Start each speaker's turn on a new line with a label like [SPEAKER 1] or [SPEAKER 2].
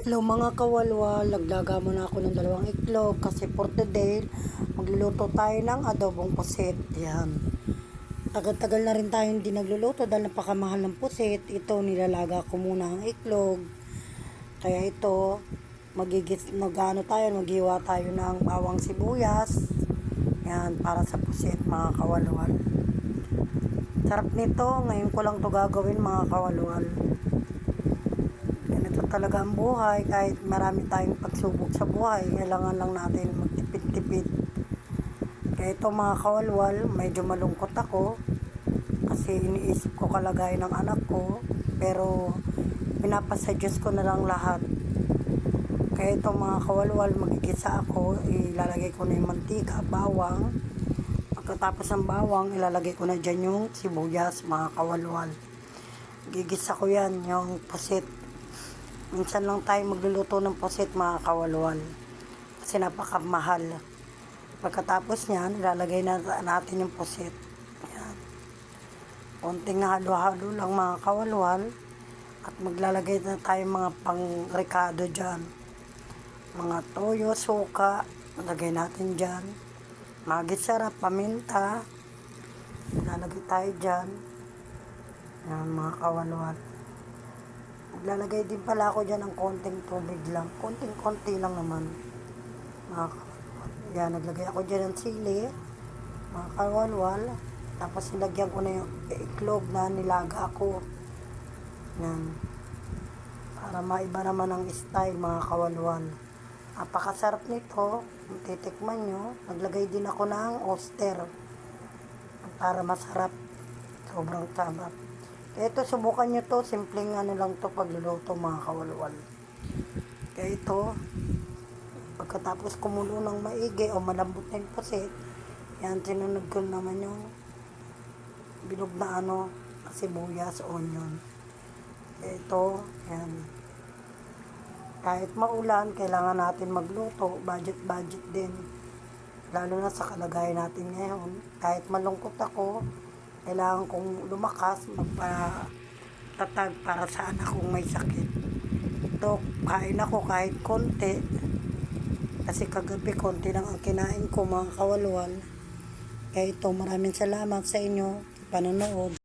[SPEAKER 1] Hello mga kawalwal, naglaga muna ako ng 2 itlog kasi for today, magluluto tayo ng adobong pusit. Yan. Tagal-tagal na rin tayo hindi nagluluto dahil napakamahal ng pusit. Ito, nilalaga ko muna ang itlog. Kaya ito, maghiwa tayo ng bawang sibuyas. Yan, para sa pusit mga kawalwal. Sarap nito, ngayon ko lang to gagawin mga kawalwal. Ganito talaga ang buhay, kahit marami tayong pagsubok sa buhay, kailangan lang natin magtipid-tipid. Kaya ito mga kawalwal, medyo malungkot ako kasi iniisip ko kalagayan ng anak ko, pero pinapasa Diyos ko na lang lahat. Kaya ito mga kawalwal, magigisa ako, ilalagay ko na yung mantika, bawang. Pagkatapos ng bawang, ilalagay ko na dyan yung sibuyas mga kawalwal. Gigisa ko yan, yung pusit. Minsan lang tayo magluluto ng pusit mga kawalwal kasi napakamahal. Pagkatapos niyan, ilalagay na natin yung pusit. Ayan. Konting halo-halo lang mga kawalwal at maglalagay na tayo mga pang-rekado dyan. Mga toyo, suka, lagay natin dyan. Magit sarap, paminta, ilalagay tayo dyan. Ayan mga kawalwal. Maglalagay din pala ako dyan ng konting tubig lang. Konting-konti lang naman. Yan, naglagay ako dyan ng sili. Mga kawalwal. Tapos nilagyan ko na yung itlog na nilaga ako. Yan. Para maiba naman ang style mga kawalwal. Napakasarap nito. Kung titikman nyo, naglagay din ako ng oyster. Para masarap. Sobrang sarap. Kaya ito, subukan nyo to. Simpleng lang to pagluluto mga kawalwal. Kaya ito, pagkatapos kumulo ng maigi o malambot na yung pusit, yan, sinunod ko naman yung bilog na sibuyas, onion. Kaya ito, yan. Kahit maulan, kailangan natin magluto. Budget din. Lalo na sa kalagayan natin ngayon. Kahit malungkot ako, kailangan kong lumakas, magpatatag para sa anak kong may sakit. Ito, kain ako kahit konti. Kasi kagabi konti lang ang kinain ko mga kawalwal. Kaya ito, maraming salamat sa inyo. Panonood.